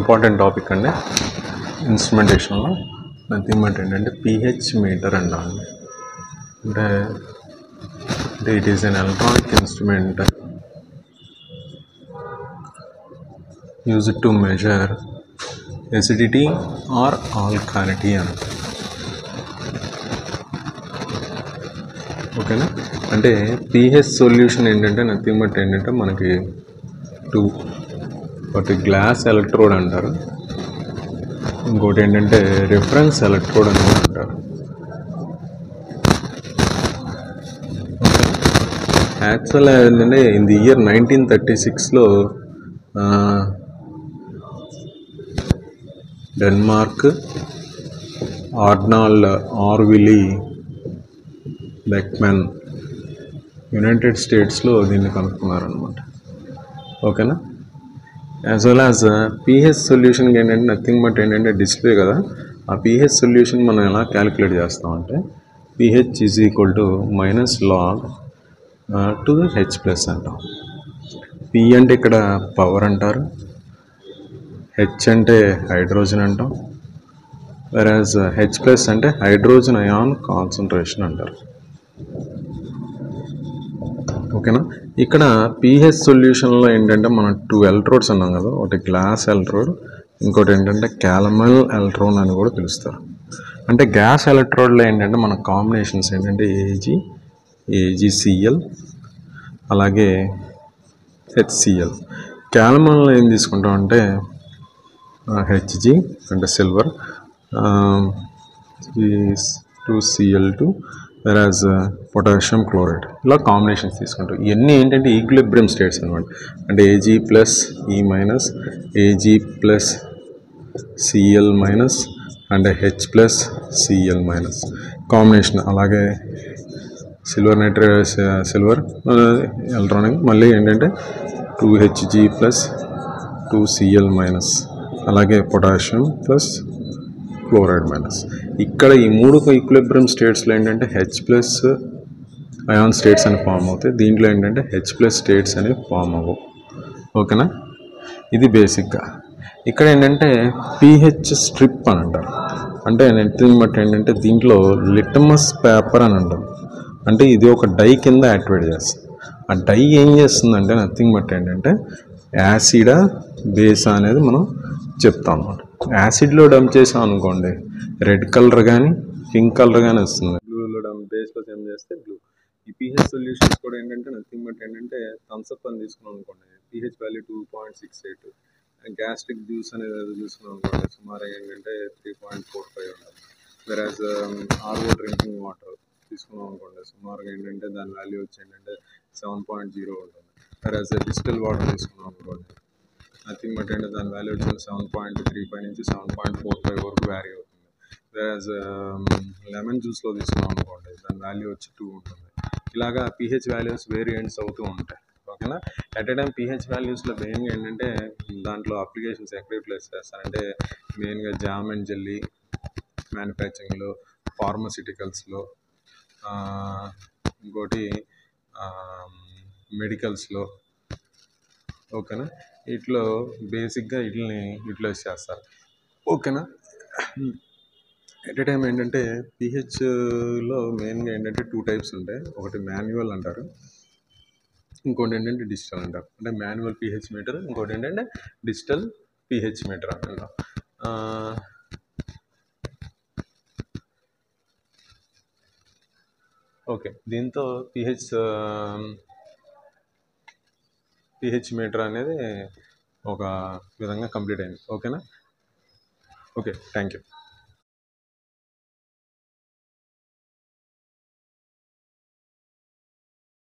Important topic అండి ఇన్స్ట్రుమెంటేషన్లో. Nothing but ఏంటంటే pH మీటర్ అంటారు. అంటే it is an electronic instrument used to measure acidity or alkalinity అని. ఓకేనా? అంటే pH సొల్యూషన్ ఏంటంటే నథింగ్ బట్ ఏంటంటే మనకి ఒకటి గ్లాస్ ఎలక్ట్రోడ్ అంటారు, ఇంకోటి ఏంటంటే రిఫరెన్స్ ఎలక్ట్రోడ్ అని అంటారు. యాక్చువల్గా ఏంటంటే ఇన్ ది ఇయర్ 1936లో Denmark Arnold Orville Beckman United స్టేట్స్లో దీన్ని కనుక్కున్నారనమాట. ఓకేనా? యాజ్ వెల్ యాజ్ pH సొల్యూషన్కి ఏంటంటే నథింగ్ బట్ ఏంటంటే డిస్ప్లే కదా. ఆ pH సొల్యూషన్ మనం ఎలా క్యాలిక్యులేట్ చేస్తామంటే pH is equal to -log to the H+ అంటాం. P అంటే ఇక్కడ పవర్ అంటారు, H అంటే హైడ్రోజన్ అంటాం, వెరాజ్ H+ అంటే హైడ్రోజన్ అయాన్ కాన్సన్ట్రేషన్ అంటారు. ఓకేనా? ఇక్కడ pH సొల్యూషన్లో ఏంటంటే మనం 2 ఎలక్ట్రోడ్స్ అన్నాం కదా, ఒకటి గ్లాస్ ఎలక్ట్రోడ్, ఇంకోటి ఏంటంటే క్యాలమల్ ఎలక్ట్రోడ్ అని కూడా పిలుస్తారు. అంటే గ్యాస్ ఎలక్ట్రోడ్లో ఏంటంటే మన కాంబినేషన్స్ ఏంటంటే AgCl అలాగే HCl. క్యాలమల్లో ఏం తీసుకుంటాం అంటే Hg అంటే సిల్వర్, 2Cl2 వెరాజ్ పొటాషియం క్లోరైడ్, ఇలా కాంబినేషన్స్ తీసుకుంటాం. ఇవన్నీ ఏంటంటే ఈక్విలిబ్రియం స్టేట్స్ అనమాట. అంటే Ag+, E-, Ag+ Cl- and H+ Cl- combination. అలాగే సిల్వర్ సిల్వర్ ఎలక్ట్రానిక్ మళ్ళీ ఏంటంటే 2Hg+ 2Cl-, అలాగే పొటాషియం ప్లస్ క్లోరైడ్ మైనస్. ఇక్కడ ఈ 3 ఈక్విలిబ్రియం స్టేట్స్లో ఏంటంటే H+ అయాన్ స్టేట్స్ అని ఫామ్ అవుతాయి, దీంట్లో ఏంటంటే H+ స్టేట్స్ అనేవి ఫామ్ అవ్వవు. ఓకేనా? ఇది బేసిక్గా. ఇక్కడ ఏంటంటే pH స్ట్రిప్ అని అంటారు. అంటే నథింగ్ బట్ ఏంటంటే దీంట్లో లిటమస్ పేపర్ అని అంటాం. అంటే ఇది ఒక డై కింద యాక్టివేట్ చేస్తుంది. ఆ డై ఏం చేస్తుందంటే నథింగ్ బట్ ఏంటంటే యాసిడా బేసా అనేది మనం చెప్తాం అన్నమాట. యాసిడ్లో డంప్ చేసాం అనుకోండి రెడ్ కలర్ కానీ పింక్ కలర్ కానీ వస్తుంది. బ్లూలో డంప్ బేస్లో ఏం చేస్తే బ్లూ. ఈ pH సొల్యూషన్స్ కూడా ఏంటంటే నథింగ్ బట్ ఏంటంటే థమ్స్అప్ అని తీసుకున్నాం అనుకోండి, pH వాల్యూ 2.68, గ్యాస్ట్రిక్ జ్యూస్ అనేది తీసుకున్నాం అనుకోండి సుమారు ఏంటంటే 3.45 ఉంటుంది. వెరాజ్ RO డ్రింకింగ్ వాటర్ తీసుకున్నాం అనుకోండి సుమారుగా ఏంటంటే దాని వాల్యూ వచ్చి ఏంటంటే 7.0 ఉంటుంది. వెరాజ్ డిస్టిల్ వాటర్ తీసుకున్నాం అనుకోండి నథింగ్ బట్ అంటే దాని వాల్యూ వచ్చి 7.35 నుంచి 7.45 వరకు వ్యారీ అవుతుంది. వెరాజ్ లెమన్ జ్యూస్లో తీసుకున్నాం అనుకోండి దాని వాల్యూ వచ్చి 2 ఉంటుంది. ఇలాగా pH వాల్యూస్ వేరియంట్స్ అవుతూ ఉంటాయి. ఓకేనా? అట్ ఏ టైం pH వాల్యూస్లో మెయిన్గా ఏంటంటే దాంట్లో అప్లికేషన్స్ ఎక్కడ యూటిలైజ్ చేస్తారంటే మెయిన్గా జామ్ అండ్ జెల్లీ మ్యానుఫ్యాక్చరింగ్లో, ఫార్మసిటికల్స్లో, ఇంకోటి మెడికల్స్లో. ఓకేనా? వీటిలో బేసిక్గా వీటిని యూటిలైజ్ చేస్తారు. ఓకేనా? ఎట్ ఏ టైం ఏంటంటే pHలో మెయిన్గా ఏంటంటే 2 టైప్స్ ఉంటాయి. ఒకటి మాన్యువల్ అంటారు, ఇంకోటి ఏంటంటే డిజిటల్ అంటారు. అంటే మాన్యువల్ pH మీటర్, ఇంకోటి ఏంటంటే డిజిటల్ pH మీటర్ అంటారు. ఓకే, దీంతో pH మీటర్ అనేది ఒక విధంగా కంప్లీట్ అయింది. ఓకేనా? Okay, thank you.